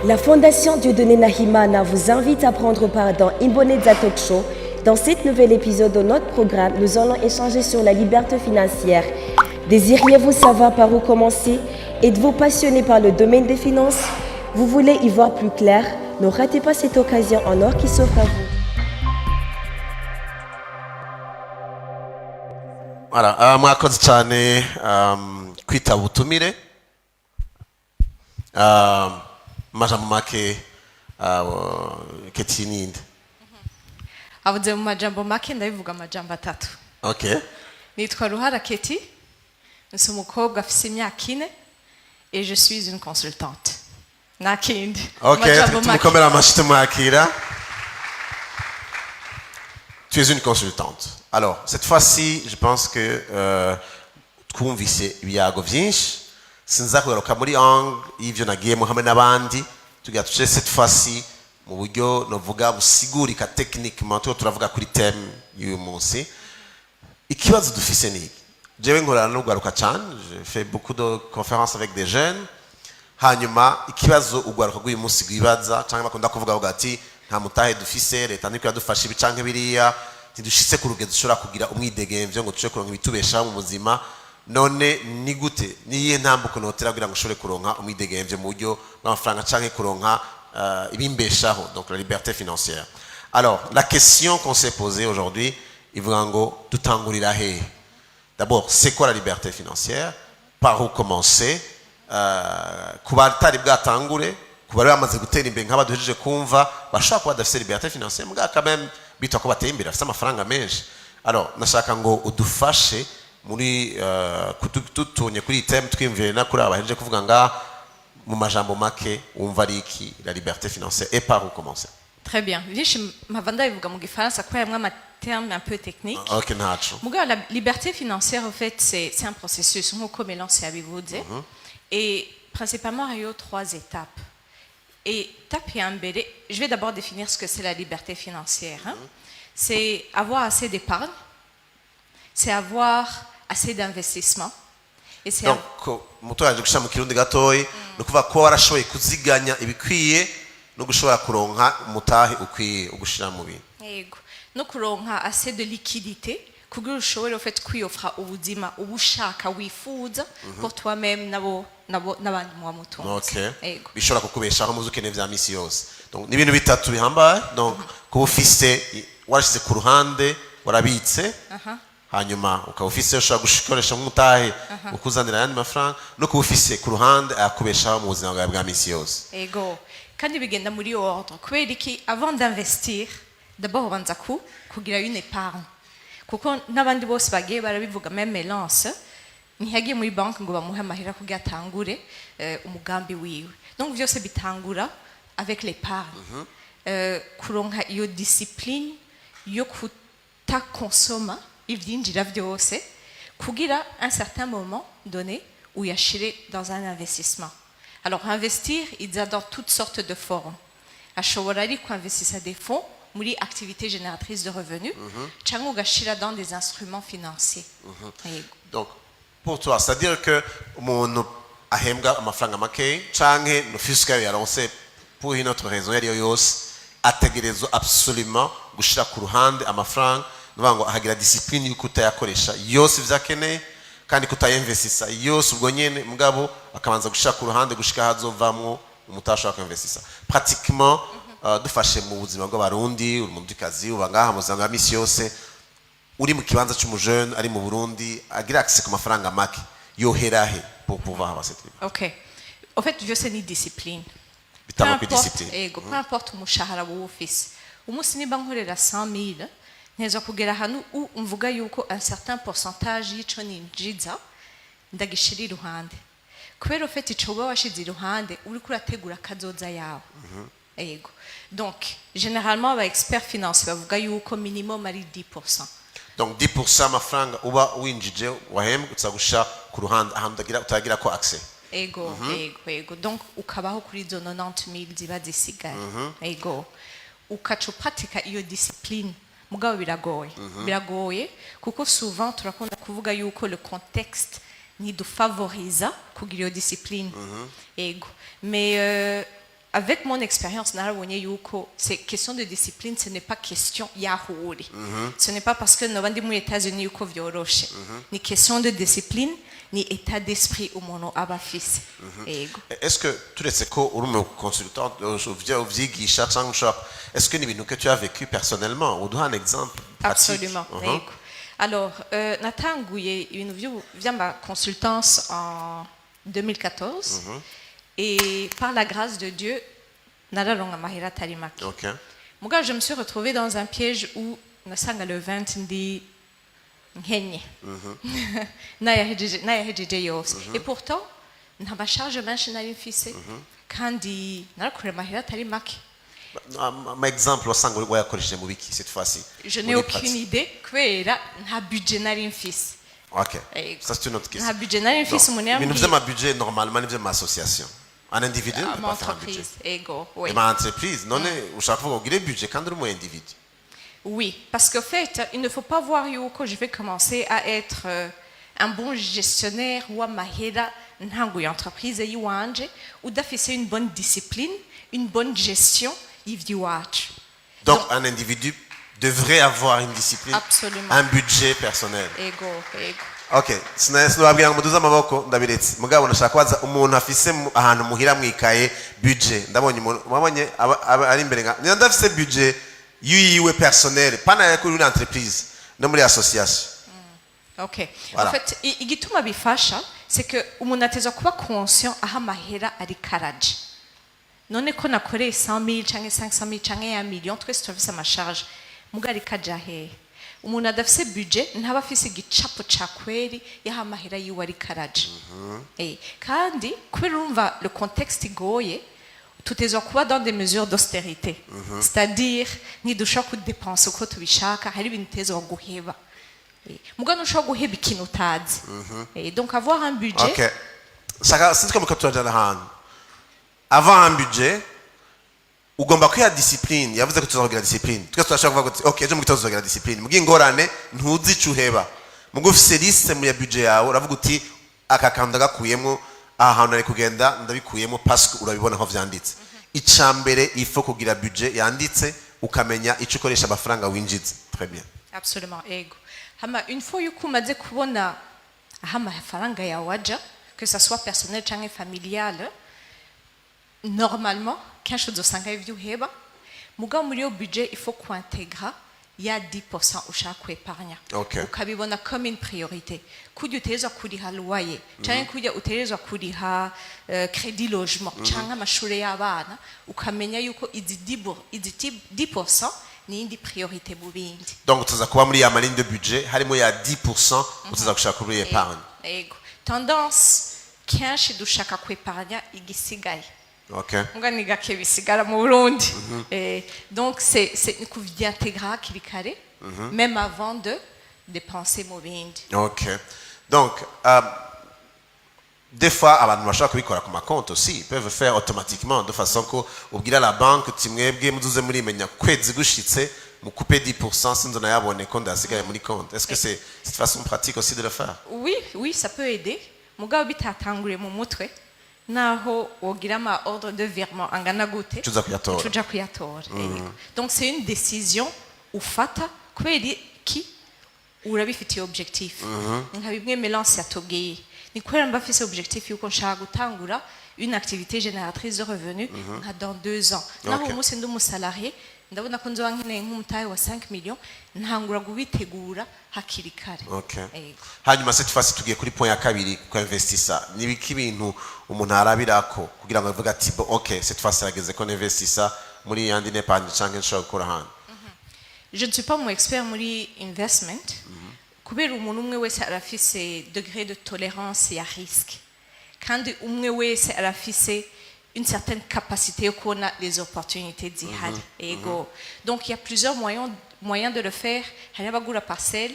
La Fondation Dieudonné Nahimana vous invite à prendre part dans Imboneza Talk Show. Dans cet nouvel épisode de notre programme, nous allons échanger sur la liberté financière. Désiriez-vous savoir par où commencer? Êtes-vous passionné par le domaine des finances? Vous voulez y voir plus clair? Ne ratez pas cette occasion en or qui s'offre à vous. Voilà, mwakoze cyane kwitaba ubutumire majambo make Keti ninde. Avuze mu majambo make ndabivuga amajambo atatu. Okay. Nitwa Ruhara Keti, nsi umukobwa afise imyaka 4 et je suis une consultante. Nakindi. Okay, tumukomera amashyi mwakira. Tu es une consultante. Alors, cette fois-ci, je pense que twumvise ibiyago byinshi sinza kugaruka muri angle y'ivyo nagiyemo hamwe n'abandi tugira tuce cette fois-ci mu buryo novuga busigurika techniquement turavuga kuri thème y'uyu munsi. Ikibazo dufise ni jewe nkorana no kugaruka cyane, je fais beaucoup de conférences avec des jeunes. Hanyuma ikibazo ugaruka rw'uyu munsi gwibaza cyangwa bakunda kuvuga ati nta mutahe dufise leta niko yadufasha ibicanke biriya ntidushitse ku rugendo dushobora kugira umwidegemvyo ngo tuce kuronka ibitubesha mu buzima. None ni gute niye ntambuko notera kugira ngo ushobore kuronka umwidegemvyo mu buryo bw'amafaranga canke kuronka ibimbeshaho, donc la liberté financière. Alors la question qu'on s'est posée aujourd'hui ivuga ngo dutangurira hehe? D'abord, c'est quoi la liberté financière? Par où commencer? Kuba atari bwatangure kuba bamaze gutera imbere nk'abaduhejeje kumva bashaka kuba badafite liberté financière muga quand même bitwa ko bateye imbere afite amafaranga menshi. Alors nashaka ngo udufashe muri kututunye kuri thème twimvire na kuri abahejeje kuvuga nga mu majambo make umva riki la liberté financière et par où commencer? Très bien. Vishi mavanda bivuga mu gifaransa kwa yamwe terme un peu technique. Okay, nacho. Muga la liberté financière en fait c'est un processus nkuko Mélenchon yabivuze. Et principalement il y a 3 étapes. Et étape yambere, je vais d'abord définir ce que c'est la liberté financière. Hein. C'est avoir assez d'épargne, c'est avoir assez d'investissement. Et c'est donc mutoyaje gushira mu kirundi gatoyi no kuva ko warashoboye kuziganya ibikwiye no gushobora kuronka umutahe ukwiye ugushira mu bintu. Yego. No kuronka assez de liquidité kugira ushobore fait kwiyofra ubuzima ubushaka wifuza pour toi-même n'abandi mu mutunzi. Okay. Bishobora kukubeshaho muzi ukeneye vya misi yose. Donc ni ibintu bitatu bihambaye. Donc kuba ufise warashize ku ruhande warabitse. Hanyuma ukaba ufise ushobora gushikoresha nk'umutahe ukuzanira yandi mafaranga no kuba ufise ku ruhande akubeshaho mu buzima bwawe bwa misi yose. Ego. Kandi bigenda muri ordre. Kubera iki avant d'investir d'abord ubanza kugira une épargne. Kuko n'abandi bose bagiye barabivuga même Mélenchon ntiyagiye muri banki ngo bamuhe amahera kugira atangure umugambi wiwe. Donc vyose bitangura avec l'épargne. Kuronka iyo discipline yo kutakonsoma ivyinjira vyose kugira un certain moment donné où yashire dans un investissement. Alors investir il y a dans toutes sortes de formes. Ashobora ari investir des fonds muri activité génératrice de revenus, cyangwa ugashira dans des instruments financiers. Donc pour toi, c'est-à-dire que umuntu ahembwa amafaranga make canke no fiscal yaronse pour une autre raison yari yose ategerezwa absolument gushira ku ruhande amafaranga ngo ahagira discipline yuko utayakoresha yose vyakeneye kandi kutayinvestisa yose ubwo nyene mugabo akabanza gushira ku ruhande gushika hazovamwo umutashaka investisa pratiquement. Dufashe mu buzima bw'abarundi uri mu by'akazi uba ngaha muzanga misi yose uri mu kibanza cy'umujeune ari mu Burundi agira accès ku mafaranga make yoherahe pour pouvoir avoir cette liberté. OK. En fait, je sais ni discipline. Bitama ku discipline. Ego, peu importe umushahara wo office. Umunsi niba nkorera 100,000 neza kugera hanu umvuga yuko un certain pourcentage y'ico ninjiza ndagishira iruhande. Kubera fait ico uba washize iruhande uri kurategura kazoza yawe. Ego. Donc, généralement, les experts financiers bavuga yuko minimum ari 10%. Donc 10% amafaranga uba winjije wahembwa utagusha ku ruhande ahantu utagira ko accès. Ego. Donc ukabaho kuri zo 90,000 ziba zisigaye. Ego. Ukacu pratika iyo discipline mugabo biragoye kuko souvent turakunda kuvuga yuko le contexte ni du favoriza kugira iyo discipline. Ego. Mais avec mon expérience, narabonye yuko c'est question de discipline, ce n'est pas question yahuri. Ce n'est pas parce que nous sommes aux États-Unis yuko vyoroshe. Ni question de discipline, ni état d'esprit umuntu aba afise. Ego. Est-ce que tu les ko uri mu consultant uvyigisha cyangwa ushaka est-ce que ni ibintu que tu as vécu personnellement ou donne un exemple pratique? Absolument. Ego. Alors, natanguye ibintu vy'ama consultance en 2014 et par la grâce de Dieu nararonga mahera atari make. OK. Muga je me suis retrouvée dans un piège où nasanga le 20 ndi nkenye. Nayahejeje yose. Et pourtant nta basharge menshi nari mfise kandi narakorera mahera atari make. Un exemple wasanga uri wayakoresheje mu biki cette fois-ci? Je n'ai aucune idée kubera nta budget nari mfise. OK. Ça c'est une autre question. Nta budget nari mfise umuntu Mais nous faisons un budget normalement, nous faisons une association. Un individu ne peut ma pas faire un budget. entreprise. Ego. Oui. Et ma entreprise, non, chaque fois qu'on a un budget, quand on a un individu. Oui, parce qu'en fait, il ne faut pas voir yuko je vais commencer à être un bon gestionnaire ou à mahera ntango entreprise yiwanje udafise une bonne discipline, une bonne gestion y'ivy'iwacu. Donc un individu devrait avoir une discipline, Absolument. un budget personnel. Ego. OK, sinababwira ngo muduze amaboko ndabiretse mugabo nashaka kwaza umuntu afise ahantu muhira mwikaye budget ndabonye umuntu mwabonye ari imbere nga ndafise budget yiwe personnel pana yako une entreprise no muri association. OK. Voilà. En fait, igituma bifasha c'est que umuntu ateza kuba conscient aha mahera ari karaje. None ko nakoreye 100,000 canke 500,000 canke 1 million twese turafise amasharge mugari kaja hehe. Umuntu adafise budget ntaba afise igicapo ca kweri yaha mahera yiwe ari karaje. Kandi kubera urumva le contexte igoye tutezwa kuba dans des mesures d'austérité. C'est-à-dire ntidushobora kudépenser uko tubishaka hari ibintu tezwa guheba. Mugano ushobora guheba ikintu utazi. Donc avoir un budget. OK. Saka sinzi ko turajana ahantu. Avoir un budget ugomba kwiha discipline yavuze ko tuzagira discipline twese turashaka kuvuga OK je mu gitozo tuzagira discipline mugiye ngorane ntuzi icuheba mugufise liste mu ya budget yawe uravuga uti akakanda gakuyemo ahantu ari kugenda ndabikuyemo parce que urabibona aho vyanditse icambere ifo kugira budget yanditse ukamenya ico ukoresha amafaranga winjiza. Très bien. Absolument. Ego. Hama une fois yuko umaze kubona aha amafaranga yawe aja que ça soit personnel canke familial normalement kenshi uzosanga ivyuheba mugabo muri yo budget il faut qu'intégrer ya 10% ushaka kweparanya. Okay. Ukabibona comme une priorité kujya uterezwa kuriha loyer canke kujya uterezwa kuriha crédit logement canke amashure y'abana ukamenya yuko izi 10% ni indi priorité mu bindi. Donc tuza kuba muri ya ligne de budget harimo ya 10% utuza gushaka kuri épargne. Ego. Tendance kenshi dushaka kweparanya igisigaye. OK. Ngani gake bisigara mu Burundi. Donc c'est kuvyintégra kiri kare même avant de dépenser mu bindi. OK. Donc des fois abantu bashaka kubikora ku makonto aussi ils peuvent faire automatiquement de façon ko ubwira la banque timwebwe muzuze muri menya kwezi gushitse mu couper 10% sinzo nayabone ko ndasigaye muri compte. Est-ce que c'est cette façon pratique aussi de le faire? Oui, ça peut aider. Mugabo bitatangure mu mutwe naho wogira ma ordre de virement angana gute tuza kuyatora. Donc c'est une décision ufata kweri ki urabifitiye objectif. Nka bimwe Melance yatubwiye ni kwera mbafise objectif yuko nshaka gutangura une activité génératrice de revenus dans 2 ans. Naho umunsi ndi umusalarié ndabona ko nzoba nkeneye nk'umutahe wa 5 millions ntangura gubitegura hakiri kare. Okay. Hanyuma cette fois tugiye kuri point ya kabiri ko investissa nibiki bintu umuntu arabirako kugira ngo avuge ati OK cette fois yageze ko investissa muri yandi n'épargne canke nshobora gukora hano. Je ne suis pas mon expert muri investment. Kubera umuntu umwe wese arafise degré de tolérance ya risque. Kandi umwe wese arafise une certaine capacité de connaître les opportunités d'Ihad. Donc il y a plusieurs moyens de le faire. Il y a la parcelle,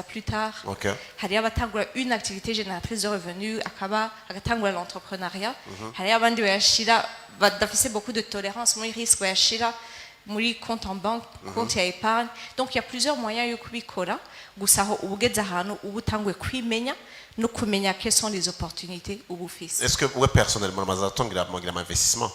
plus tard. Il y a une activité génératrice de revenus, il y a l'entrepreneuriat. Il y a beaucoup de tolérance, moins risque, muri compte en banque, compte ya épargne. Donc il y a plusieurs moyens yo kubikora gusa aho ubugeze ahantu uba utanguye kwimenya no kumenya quelles sont les opportunités uba ufise. Est-ce que vous personnellement mazatongira mugira investissement?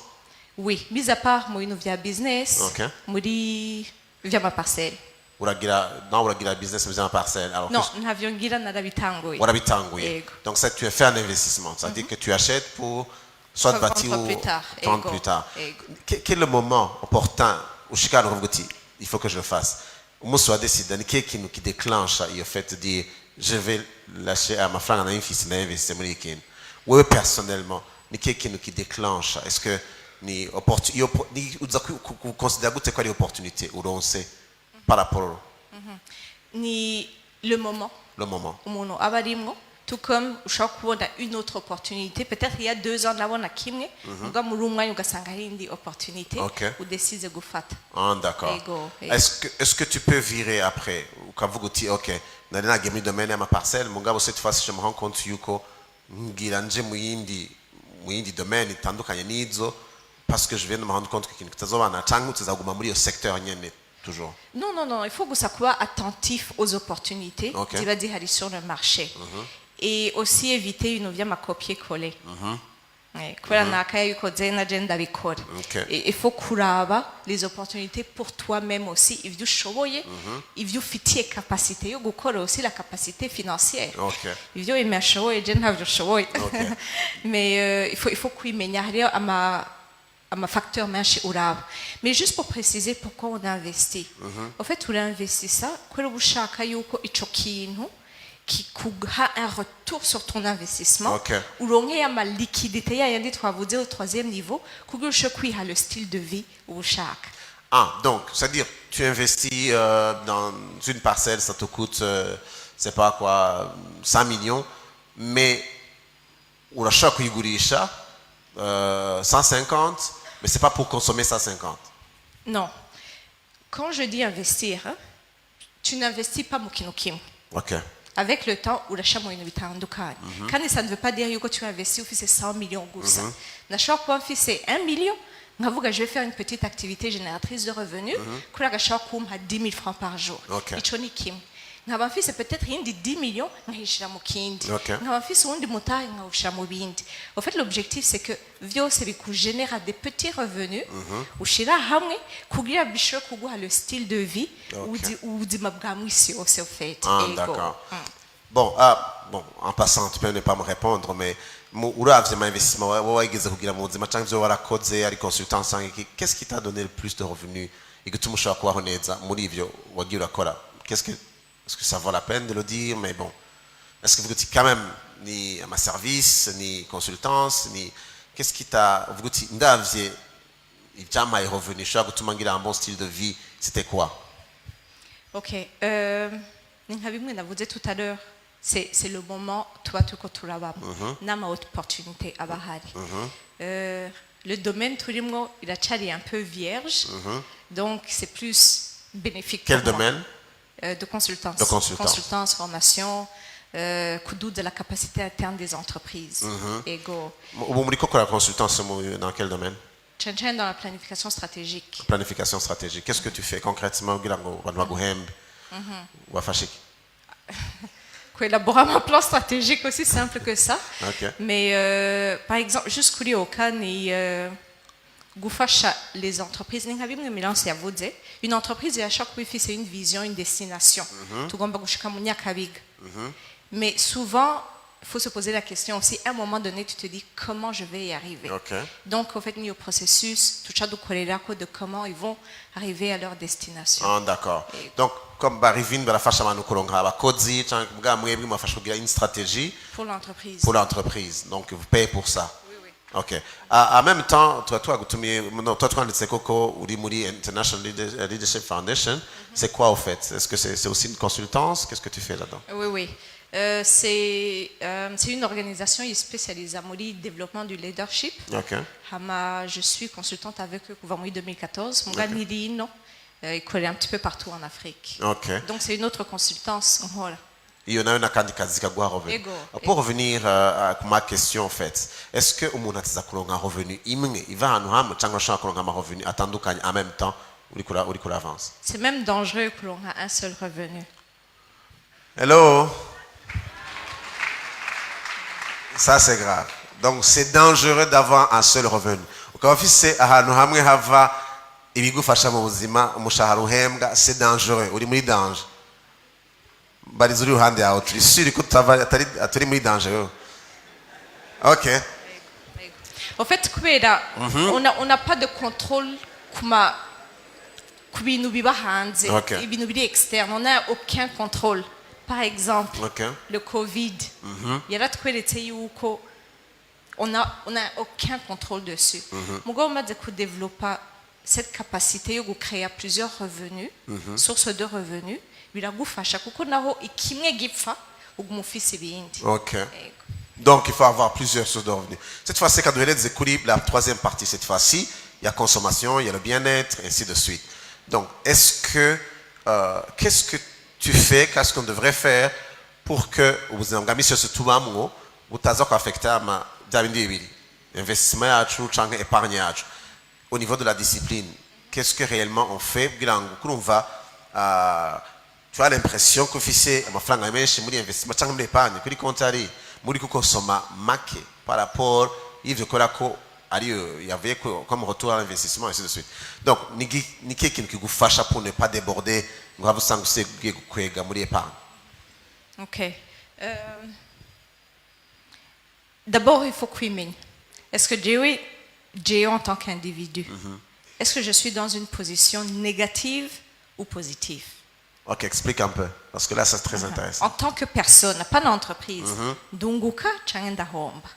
Oui, mis à part mu bintu vya business, Okay. muri vya ma parcelle. uragira business mais en parcelle. Alors Non, ntavyo ngira narabitanguye. warabitanguye. Yego. Donc ça tu as fait un investissement, ça veut dire que tu achètes pour soit Revendre bâtir ou plus tard. vendre Yego. plus tard. Yego. Quel est le moment opportun où chacun nous dit il faut que je le fasse? Moi soit décidé ni qui nous qui déclenche le fait de dire je vais lâcher à ma femme un fils d'investir muri ikintu. Ouais personnellement ni qui nous qui déclenche? Est-ce que ni opportunité uza considérer gute ko ari opportunité uronse par rapport Ni le moment. le moment? Umuntu aba arimwo, tout comme ushobora kubona une autre opportunité. Peut-être il y a 2 ans nabona kimwe, muga muri umwanya ugasanga hari indi opportunité Okay. udesize gufata. Ah, d'accord. Ego. Est-ce que tu peux virer après? Quand vous dites, ok, nari nagiye domaine à ma parcelle, mugabo cette fois je me rends compte yuko ngira nje mu yindi domaine itandukanye n'izo parce que je viens de me rendre compte que ikintu kitazobana canke utazaguma muri iyo secteur nyene toujours. Non, non, non, il faut que ça soit attentif aux opportunités Okay. qui va dire aller sur le marché. Et aussi éviter une via ma copier-coller. Kubera nakaye yuko je na je ndabikora. Okay. Et il faut kuraba les opportunités pour toi-même aussi, ivyo ushoboye, ivyo ufitiye capacité yo gukora aussi la capacité financière. Okay. Ivyo imashoboye je ntavyo ushoboye. Okay. Mais il faut kwimenya hariyo ama facteur menshi uraba. Mais juste pour préciser pourquoi on investit. En fait, on investit ça kubera ubushaka yuko ico kintu qui kuguha un retour sur ton investissement, Okay. uronke ya ma liquidité ya yandi twavuze au 3e niveau, kugira ushe kwiha le style de vie ubushaka. Ah, donc, c'est-à-dire, tu investis dans une parcelle, ça te coûte, c'est pas quoi, 100 millions, mais urashaka kuyigurisha 150, mais c'est pas pour consommer 150. Non. Quand je dis investir, hein, tu n'investis pas mu kintu kimwe. Ok. Avec le temps, urasha mu bintu bitandukanye. Kandi ça ne veut pas dire yuko tu investis ufise 100 millions gusa. Nashobora kuba mfise 1 million, nkavuga je vais faire une petite activité génératrice de revenus, kuri agashobora kumpa 10 000 francs par jour. Okay. Ico ni kimwe. Nkaba mfise peut-être yindi 10 millions, nkahishira mu kindi. Okay. Nkaba mfise uwundi mutahe, nkawushira mu bindi. En fait, l'objectif c'est que vyose bikugénera des petits revenus, ushira hamwe kugira bishobore kuguha le style de vie, Okay. ubuzima bwa mwisi yose en fait. Ah, Ego. d'accord. Bon, en passant, tu peux ne pas me répondre, mais uravye ma investissement wigeze kugira mu buzima cyangwa ivyo warakoze ari consultant sangi, qu'est-ce qui t'a donné le plus de revenus igituma ushobora kubaho neza muri ivyo wagiye urakora? Est-ce que ça vaut la peine de le dire? Mais bon, est-ce que vous dites quand même ni à ma service, ni consultance, ni qu'est-ce qui t'a vous dites ndavye ivyamaye revenu ushobora gutuma ngira un bon style de vie, c'était quoi? Ok. Ni nka bimwe navuze tout à l'heure, c'est le moment tuba turiko turabamo n'ama opportunité aba ahari. Le domaine turimwo iracari un peu vierge, donc c'est plus bénéfique. Quel pour moi. domaine? De consultance. De consultance. Consultance, formation, kudu de la capacité interne des entreprises. Ego. Ubu muri ko kora consultance dans quel domaine? Change dans la planification stratégique. Planification stratégique. Qu'est-ce que tu fais concrètement kugira ngo bantu baguhembe? Wafashe iki? Élaborer un plan stratégique aussi simple que ça. Ok. Mais par exemple, juste kuri okan et gufasha les entreprises. Ninka bimwe milanse yavuze. Une entreprise à chaque fois c'est une vision, une destination. Tugomba gushika mu nyakabiga. Mais souvent il faut se poser la question aussi, à un moment donné, tu te dis comment je vais y arriver. Okay. Donc, en fait, nous, au processus, tout ça, de comment ils vont arriver à leur destination. Ah, d'accord. Donc, comme barivine bala fasha manu kolonga abakozi cyangwa mbwa mwebwe mafasha kugira une stratégie Pour l'entreprise. pour l'entreprise. Donc, vous payez pour ça. Oui, oui. Ok. En même temps, toi twanditse koko uri muri International Leadership Foundation. C'est quoi au fait? Est-ce que c'est aussi une consultance? Qu'est-ce que tu fais là-dedans? Oui, oui. C'est une organisation spécialisée dans le développement du leadership. Ok. Je suis consultante avec eux depuis 2014. Mon gars Nilino, il connaît un petit peu partout en Afrique. Ok. Donc c'est une autre consultance. Voilà. Il y en a une akandi kazi kagwa revenu. Pour revenir à ma question en fait, est-ce que umuntu atiza kuronka revenu imwe iva hanu hamwe cyangwa ashaka kuronka ama revenu atandukanye en même temps uri kuri avance. C'est même dangereux que l'on a un seul revenu. Hello. Ça c'est grave. Donc c'est dangereux d'avoir un seul revenu. Ukaba ufise ahantu hamwe hava ibigufasha mu buzima umushahara uhembwa, c'est dangereux, uri muri danger. Bariza uri ruhande yawe turi sure ko atari muri danger. OK. En fait, on n'a pas de contrôle ku bintu biba hanze, Okay. ibintu biri externe, on n'a aucun contrôle. Par exemple, Okay. le Covid, yaratweretse yuko on n'a aucun contrôle dessus. Mugabo umaze kudevelopa cette capacité yo gucréer plusieurs revenus, sources de revenus, biragufasha kuko naho ikimwe gipfa uguma ufise ibindi. OK. Yego. Donc il faut avoir plusieurs sources de revenus. Cette fois-ci, quand on la troisième partie, cette fois-ci, il y a consommation, il y a le bien-être, et ainsi de suite. Donc, qu'est-ce que tu fais, qu'est-ce qu'on devrait faire pour que vous avez sur ce tout moment, vous avez affecté à ma investissement épargne au niveau de la discipline. Qu'est-ce que réellement on fait? On va, tu as l'impression que c'est ma franga menshi muri investissement cyangwa muri épargne kuri kontari muri kukosoma make par rapport ivyo kora ko ari yavuye comme retour à l'investissement et ainsi de suite. Donc ni quelqu'un qui gufasha pour ne pas déborder ngo have usanga usegiye gukwega muri épargne. OK. D'abord, il faut kwimenya. Est-ce que j'ai en tant qu'individu, est-ce que je suis dans une position négative ou positive? OK, explique un peu parce que là c'est très intéressant. En tant que personne, pas d'entreprise. Dunguka changenda homba.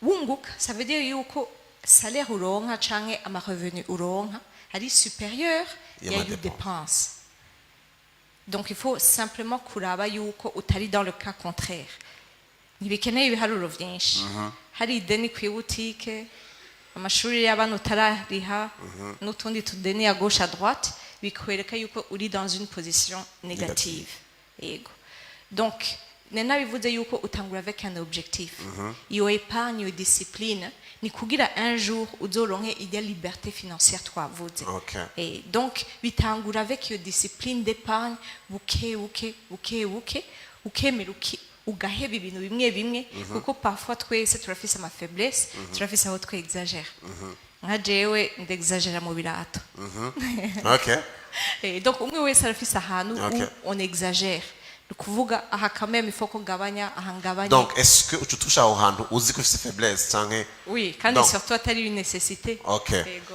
Wunguka, ça veut dire yuko salaire uronka change ama revenu uronka ari supérieur Il y a eu dépenses. Donc il faut simplement kuraba yuko utari dans le cas contraire. Nibikeneye ibiharuro vyinshi. Hari ideni ku boutique, amashuri y'abana utarariha, n'utundi tudeni à gauche à droite, bikwereka yuko uri dans une position négative. Yego. Donc nena bivuze yuko utangura avec un objectif. Iyo épargne, iyo discipline, ni kugira un jour uzoronke ide liberté financière twavuze. Okay. Et donc bitangura avec iyo discipline d'épargne, buke ukemera ugaheba ibintu bimwe bimwe kuko parfois twese turafise ama faiblesse, turafise aho twe exagère. Nka jewe ndexagera mu birato. OK. Et donc umwe wese arafise ahantu où on exagère. Kuvuga aha quand même il faut qu'on gabanya ahangabanya. Donc est-ce que tu touches au handu uzi ko c'est faiblesse cyangwa? Oui, kandi surtout atari une nécessité. OK. Yego.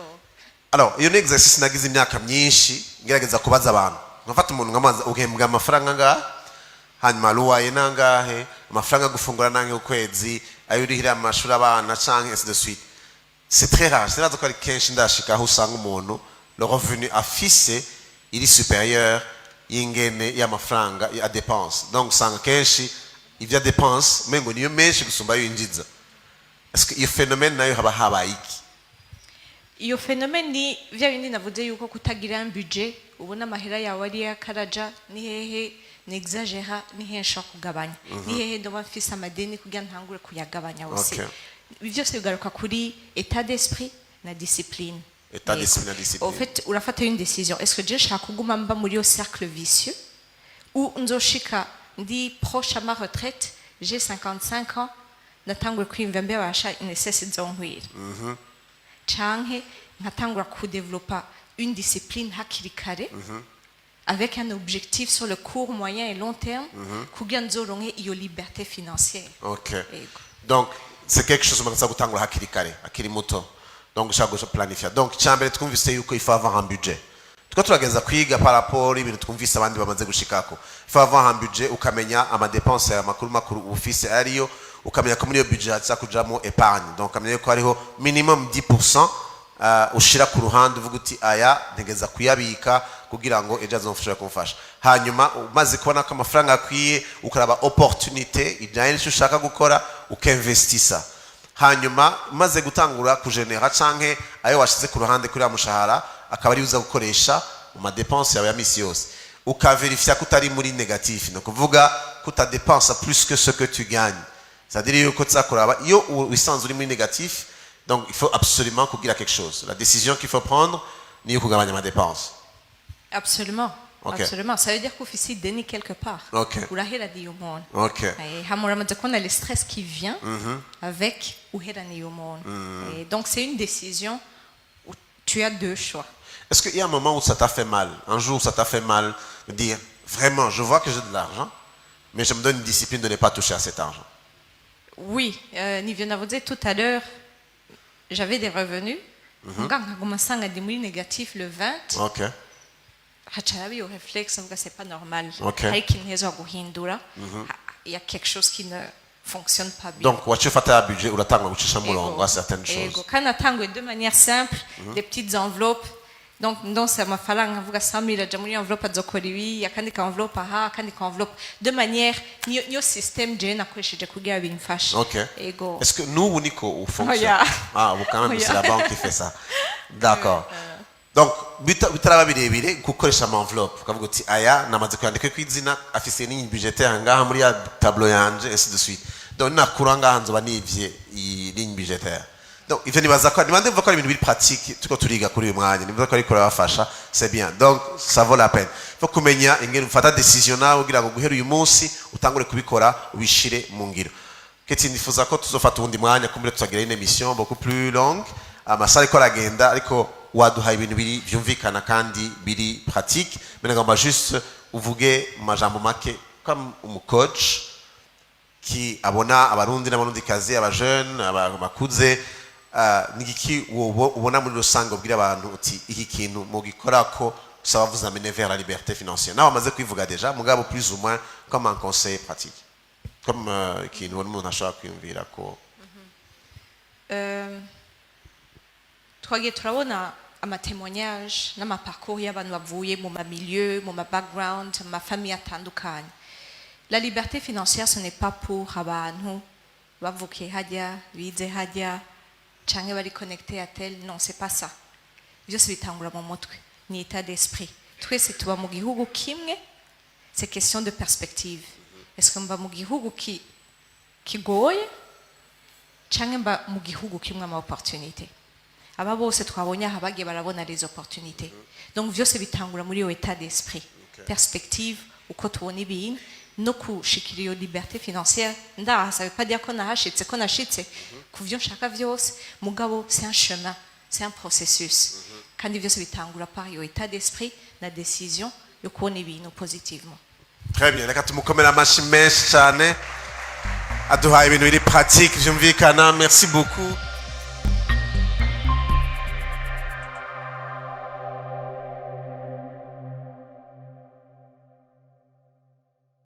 Alors, iyo ni exercice nagize imyaka myinshi ngerageza kubaza abantu. Ngafata umuntu ngamaza uhembwa amafaranga nga hanyuma ruwaye nangahe amafaranga gufungura nange ukwezi ayo urihira amashuri abana canke ainsi de suite. C'est très rare. C'est là que kenshi ndashika aho usanga umuntu le revenu affiché il est supérieur y'ingene y'amafaranga ya dépense. Donc sanga kenshi ivya dépense mengo niyo menshi gusumba yo injiza. Est-ce que iyo phénomène nayo haba habaye iki? Iyo phénomène ni vya bindi navuze yuko kutagira un budget ubona amahera yawe ari yakaraja ni hehe n'exagéra ni hehe nshaka kugabanya ni hehe ndo bafise amadeni kugira ntangure kuyagabanya aussi. Byose bigaruka kuri état d'esprit na discipline. État d'esprit na discipline. En fait, urafata une décision. Est-ce que je nshaka kuguma mba muri yo cercle vicieux ou nzoshika ndi proche à ma retraite, j'ai 55 ans, natangure kwimva mbe basha necessity zonkwira. Change nkatangura kudévelopper une discipline hakiri kare avec un objectif sur le court, moyen et long terme kugira nzoronke iyo liberté financière. OK. Donc c'est quelque chose que ça gutangura hakiri kare akiri muto. Donc je vais planifier. Donc cyambere twumvise yuko il faut avoir un budget. Tuko turageza kwiga par rapport ibintu twumvise abandi bamaze gushikako. Il faut avoir un budget ukamenya ama dépenses ya makuru ufise ariyo ukamenya ko muri yo budget hatsa kujamo épargne. Donc ukamenya ko hariho minimum 10% ushira ku ruhande uvuga uti aya ntegeza kuyabika kugira ngo ejo azomfasha kumfasha. Hanyuma umaze kubona ko amafaranga akwiye ukaraba opportunité ijyanye n'icyo ushaka gukora ukinvestisa. Hanyuma maze gutangura kugenera canke ayo washize ku ruhande kuri amushahara akaba ari uza gukoresha mu dépenses yawe ya misi yose ukaverifia ko utari muri négatif no kuvuga ko ta dépense plus que ce que tu gagnes. C'est-à-dire yuko tsakuraba iyo wisanze uri muri négatif Donc il faut absolument kugira quelque chose. La décision qu'il faut prendre ni yo kugabanya ma dépense. Absolument. Ok. Absolument. Ça veut dire qu'il faut aussi donner quelque part. Ok. Urahera ni umuntu. Ok. Hamuramaze kubona le stress qui vient avec uhera ni umuntu. Et donc c'est une décision où tu as deux choix. Est-ce qu'il y a un moment où ça t'a fait mal, un jour où ça t'a fait mal, de dire vraiment, je vois que j'ai de l'argent, mais je me donne une discipline de ne pas toucher à cet argent? Oui, Niviana vous dit tout à l'heure, j'avais des revenus. Quand on commence à être négatif le 20, Ok. Hacharabi au réflexe, c'est pas normal. Ok. Il y a quelque chose qui ne fonctionne pas bien. Donc, tu fais un budget ou la tango, tu changes à certaines choses. Quand on tango de manière simple, des petites enveloppes. Donc ça m'a fallu avoir 100 000 jamuni enveloppe à zokoliwi, ya kandi ka enveloppe aha, kandi ka enveloppe de manière ni système je na kwesheje kugira bimfasha. Ok. Ego. Est-ce que nous ou Nico ou fonctionne? Oh, yeah. Ah, vous quand même, Oh, yeah. c'est la banque qui fait ça. D'accord. Donc, bitara birebire gukoresha ama enveloppe. Kavuga uti aya namaze kwandika kwizina afise ni budgetaire ngaha muri ya tableau yanje ainsi de suite. Donc nakura ngaha nzoba nivye iyi ligne budgetaire. Donc, il nibaza ko nimande mva ko ari ibintu biri pratique tuko turiga kuri uyu mwanya nibaza ko ari kurabafasha c'est bien. Donc ça vaut la peine. Faut kumenya ingene ufata decision nawe ugira ngo guhera uyu munsi utangure kubikora ubishire mu ngiro. Keti nifuza ko tuzofata ubundi mwanya kumbere tuzagira une émission beaucoup plus longue. Amasara ariko aragenda ariko waduha ibintu biri byumvikana kandi biri pratique. Mais ngamba juste uvuge mu majambo make comme umucoach qui abona abarundi n'abarundikazi abajeune abakuze nigiki ubona muri rusange ubwira abantu uti iki kintu mu gikora ko ça va vous amener vers la liberté financière. Nawe amaze kwivuga déjà mugabo plus ou moins comme un conseil pratique. Comme ikintu umuntu ashobora kwiyumvira ko twagiye turabona amatémoignage n'amaparcours y'abantu bavuye mu milieu, mu background, mu famille atandukanye. La liberté financière ce n'est pas pour abantu bavukiye hajya bize hajya canke bari connecté à tel, non c'est pas ça. Byose bitangura mu mutwe ni état d'esprit. Twese tuba mu gihugu kimwe, c'est question de perspective. Est-ce que mba mu gihugu kigoye canke mba mu gihugu kimwe ama opportunité? Aba bose twabonye aha bagiye barabona les opportunités. Donc byose bitangura muri yo état d'esprit. Perspective uko tubona ibintu no kushikira iyo liberté financière ndaha ça veut pas dire ko nahashitse ko nashitse kuvyo nshaka vyose mugabo c'est un chemin, c'est un processus. Kandi byose bitangura par yo état d'esprit na décision yo kubona ibintu positivement. Très bien, reka tumukomera amashi menshi cyane aduhaye ibintu biri pratique byumvikana. Merci beaucoup.